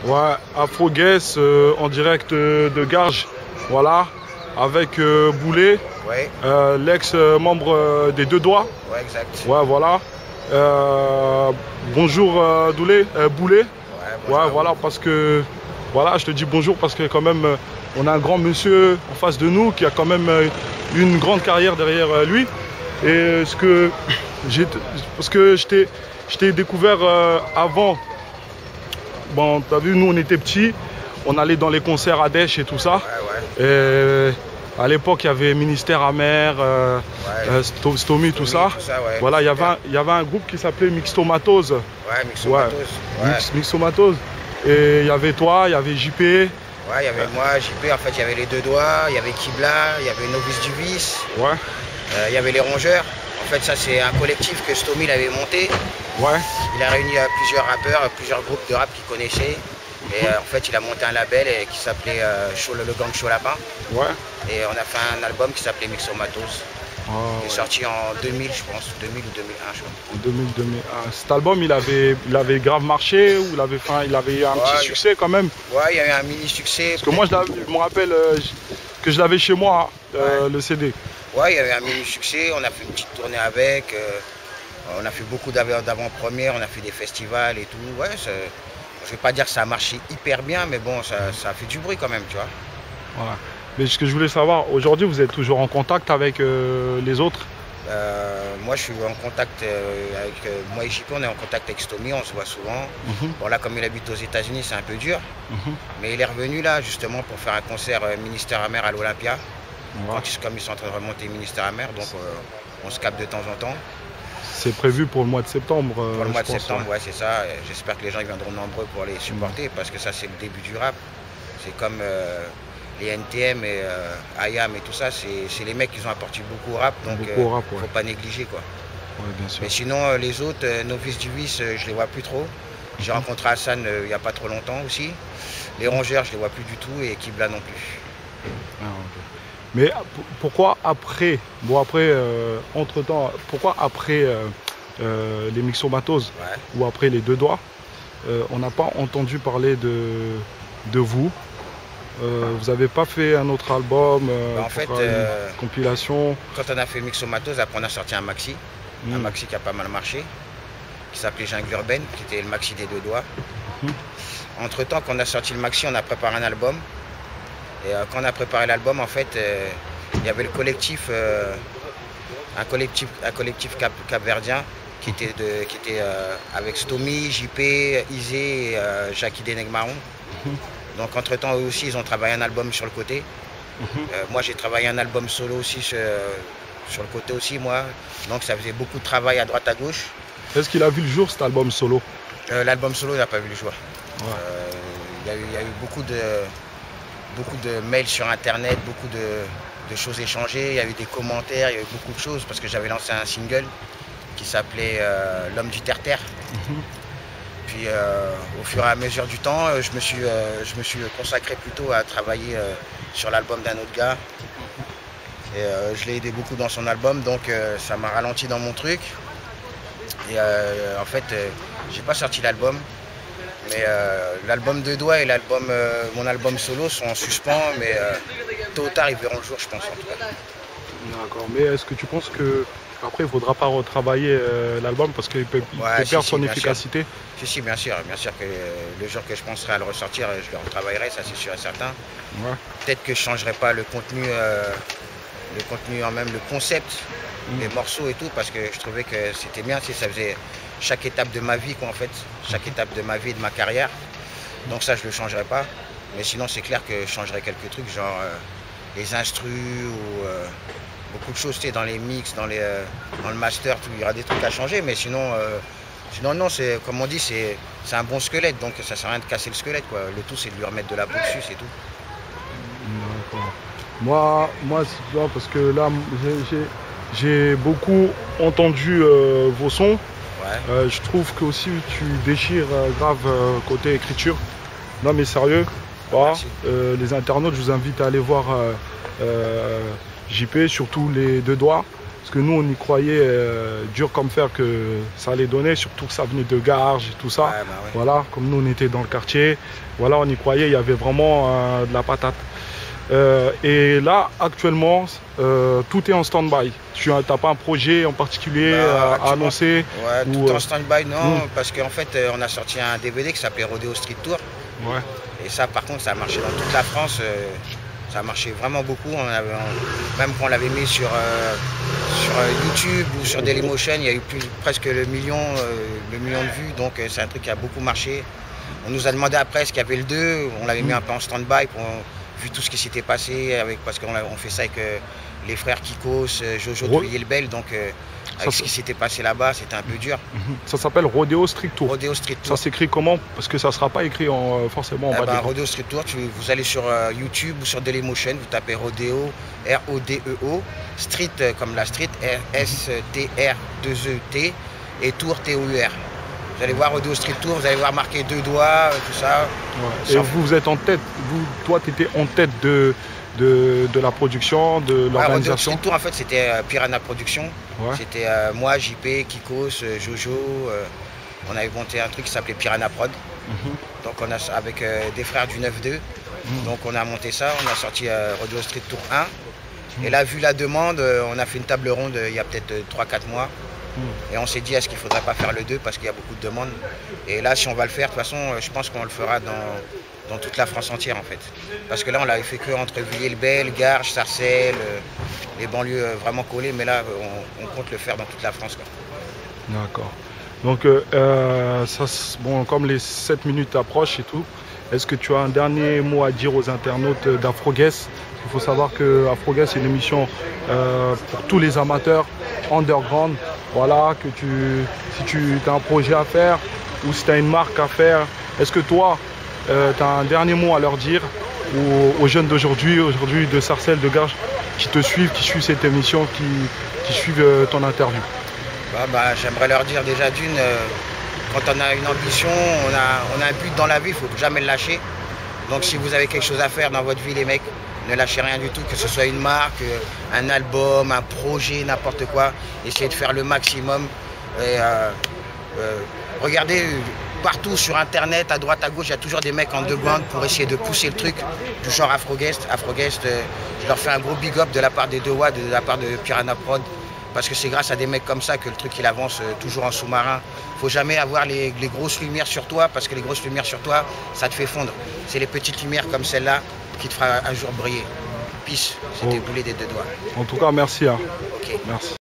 Ouais, Afro Guess en direct de Garges, voilà, avec Boulet, Ouais, l'ex-membre des Deux Doigts. ouais, exact. Ouais, voilà. Bonjour Boulet. Ouais, bonjour Ouais, à vous. voilà, parce que, voilà, je te dis bonjour parce que quand même, on a un grand monsieur en face de nous qui a quand même une grande carrière derrière lui. Et parce que je t'ai découvert avant. Bon, t'as vu, nous on était petits, on allait dans les concerts à Dèche et tout ça. Ouais, ouais. Et à l'époque, il y avait Ministère Amer, Ouais. Stomy, tout ça. Ouais. Voilà, Super. il y avait un groupe qui s'appelait Mixtomatose. Ouais, Mixomatose. Ouais. Mixtomatose. Et il y avait toi, il y avait JP. Ouais, il y avait moi, JP, en fait, il y avait les Deux Doigts, il y avait Kibla, il y avait Novice du Vice, Ouais, il y avait les Rongeurs. En fait, ça, c'est un collectif que Stomy avait monté. ouais. Il a réuni plusieurs rappeurs, plusieurs groupes de rap qu'il connaissait. Et en fait, il a monté un label qui s'appelait le Gang Chaud Lapin. Ouais. Et on a fait un album qui s'appelait Mixomatose. Ah, Il est ouais. sorti en 2000, je pense. 2000 ou 2001, je crois. En 2001. Cet album, il avait grave marché ou il avait eu un petit succès quand même. Ouais, il y a eu un mini succès. Parce que moi, je me rappelle que je l'avais chez moi, le CD. Ouais, il y avait un mini succès. On a fait une petite tournée avec. On a fait beaucoup d'avant-premières. On a fait des festivals et tout. Ouais, je vais pas dire que ça a marché hyper bien, mais bon, ça a fait du bruit quand même, tu vois. Voilà. Mais ce que je voulais savoir, aujourd'hui, vous êtes toujours en contact avec les autres? Moi, je suis en contact avec moi et JP, on est en contact avec Stomy, on se voit souvent. Mhm. Bon, là, comme il habite aux États-Unis, c'est un peu dur. Mhm. Mais il est revenu là, justement, pour faire un concert Ministère Amer à l'Olympia. Ouais. Comme ils sont en train de remonter Ministère Amer, donc on se capte de temps en temps. C'est prévu pour le mois de septembre. Pour le mois de je pense, septembre, ouais. ouais, c'est ça. J'espère que les gens ils viendront nombreux pour les supporter parce que ça, c'est le début du rap. C'est comme les NTM et IAM et tout ça, c'est les mecs qui ont apporté beaucoup au rap, donc Beaucoup au rap, ouais. faut pas négliger, quoi. Ouais, bien sûr. Mais sinon, les autres, Novice du Vice, je les vois plus trop. J'ai rencontré Hassan il n'y a pas trop longtemps aussi. Les Rongeurs, je les vois plus du tout et Kibla non plus. Ah, ok. Mais pourquoi après, bon après, entre-temps, pourquoi après les Mixomatoses Ouais. ou après les Deux Doigts, on n'a pas entendu parler de vous? Vous n'avez pas fait un autre album, En fait, une compilation? quand on a fait Mixomatose, après on a sorti un maxi. Un maxi qui a pas mal marché, qui s'appelait Jungle Urbaine, qui était le maxi des Deux Doigts. Entre temps, quand on a sorti le maxi, on a préparé un album. Et quand on a préparé l'album, en fait, il y avait le collectif, un collectif capverdien qui était avec Stomy, JP, Isé et Jackie Denegmaron. Donc entre temps, eux aussi, ils ont travaillé un album sur le côté. Moi, j'ai travaillé un album solo aussi sur le côté aussi, moi. Donc ça faisait beaucoup de travail à droite à gauche. Est-ce qu'il a vu le jour cet album solo? L'album solo, il n'a pas vu le jour. Ouais. Il y a eu beaucoup de mails sur internet, beaucoup de choses échangées, il y a eu des commentaires, il y a eu beaucoup de choses parce que j'avais lancé un single qui s'appelait L'homme du terre-terre. Puis au fur et à mesure du temps, je me suis consacré plutôt à travailler sur l'album d'un autre gars. Et je l'ai aidé beaucoup dans son album, donc ça m'a ralenti dans mon truc. Et en fait, j'ai pas sorti l'album. Mais l'album Deux Doigts et mon album solo sont en suspens, mais tôt ou tard ils verront le jour, je pense en tout cas. D'accord. Mais est-ce que tu penses que après il ne faudra pas retravailler l'album parce qu'il peut perdre son efficacité? Si, bien sûr que le jour que je penserai à le ressortir, je le retravaillerai, ça c'est sûr et certain. Ouais. Peut-être que je ne changerai pas le contenu en même, le concept des morceaux et tout, parce que je trouvais que c'était bien, ça faisait chaque étape de ma vie, quoi, en fait, chaque étape de ma vie et de ma carrière. Donc ça, je ne le changerai pas. Mais sinon, c'est clair que je changerai quelques trucs, genre les instrus ou beaucoup de choses, tu sais, dans les mix, dans le master, tout, il y aura des trucs à changer. Mais sinon, non, c'est comme on dit, c'est un bon squelette, donc ça sert à rien de casser le squelette, quoi. Le tout, c'est de lui remettre de la peau dessus, c'est tout. D'accord. Moi, tu vois, parce que là, j'ai beaucoup entendu vos sons. Ouais. Je trouve que aussi tu déchires grave côté écriture. Non mais sérieux, voilà. Les internautes, je vous invite à aller voir JP, surtout les Deux Doigts. Parce parce que nous on y croyait dur comme fer que ça allait donner, surtout que ça venait de Garges et tout ça. Ouais. Voilà, comme nous on était dans le quartier, voilà, on y croyait, il y avait vraiment de la patate. Et là, actuellement, tout est en stand-by. Tu n'as pas un projet en particulier à annoncer? Ouais, tout en stand-by, non, parce qu'en fait, on a sorti un DVD qui s'appelait Rodeo Street Tour. Ouais. Et ça, par contre, ça a marché dans toute la France. Ça a marché vraiment beaucoup. Même quand on l'avait mis sur YouTube ou sur Dailymotion, il y a eu presque le million de vues. Donc, c'est un truc qui a beaucoup marché. On nous a demandé après ce qu'il y avait le 2. On l'avait mis un peu en stand-by vu tout ce qui s'était passé, parce qu'on fait ça avec les frères Kikos, Jojo Touillet-le-Bel, donc avec ce qui s'était passé là-bas, c'était un peu dur. Ça s'appelle Rodeo Street Tour. Rodeo Street Tour. Ça s'écrit comment? Parce que ça ne sera pas écrit forcément en bas de l'écran. Rodeo Street Tour, vous allez sur YouTube ou sur Dailymotion, vous tapez Rodeo, R-O-D-E-O, Street comme la street, S-T-R-2-E-T, et Tour, T-O-U-R. Vous allez voir Rodeo Street Tour, vous allez voir marqué 2 doigts, tout ça. Ouais. Et vous êtes en tête, toi tu étais en tête de la production, de l'organisation? Rodeo Street Tour en fait c'était Piranha Production. Ouais. C'était moi, JP, Kikos, Jojo. On avait monté un truc qui s'appelait Piranha Prod. Donc on a avec des frères du 9-2. Donc on a monté ça, on a sorti Rodeo Street Tour 1. Et là vu la demande, on a fait une table ronde il y a peut-être 3-4 mois. Et on s'est dit, est-ce qu'il ne faudrait pas faire le 2 parce qu'il y a beaucoup de demandes. Et là, si on va le faire, de toute façon, je pense qu'on le fera dans toute la France entière, en fait. Parce que là, on l'avait fait que entre Villiers-le-Bel, Garges, Sarcelles, les banlieues vraiment collées. Mais là, on compte le faire dans toute la France. D'accord. Donc, bon, comme les 7 minutes approchent et tout, est-ce que tu as un dernier mot à dire aux internautes d'Afroguest? Il faut savoir que Afroguest, c'est une émission pour tous les amateurs underground. Voilà, que si tu as un projet à faire ou si tu as une marque à faire, est-ce que toi, tu as un dernier mot à leur dire aux jeunes d'aujourd'hui, de Sarcelles, de Garges, qui te suivent, qui suivent cette émission, qui suivent ton interview? J'aimerais leur dire déjà d'une, quand on a une ambition, on a un but dans la vie, il ne faut jamais le lâcher. Donc si vous avez quelque chose à faire dans votre vie, les mecs, ne lâchez rien du tout, que ce soit une marque, un album, un projet, n'importe quoi. Essayez de faire le maximum. Et, regardez partout sur internet, à droite, à gauche, il y a toujours des mecs en underground pour essayer de pousser le truc du genre Afroguest. Afroguest, je leur fais un gros big up de la part des Dewa, de la part de Piranha Prod. Parce que c'est grâce à des mecs comme ça que le truc il avance toujours en sous-marin. Faut jamais avoir les grosses lumières sur toi, parce que les grosses lumières sur toi, ça te fait fondre. C'est les petites lumières comme celle-là qui te fera un jour briller. Peace, c'était Boulet des 2 doigts. En tout cas, merci. Okay. Merci.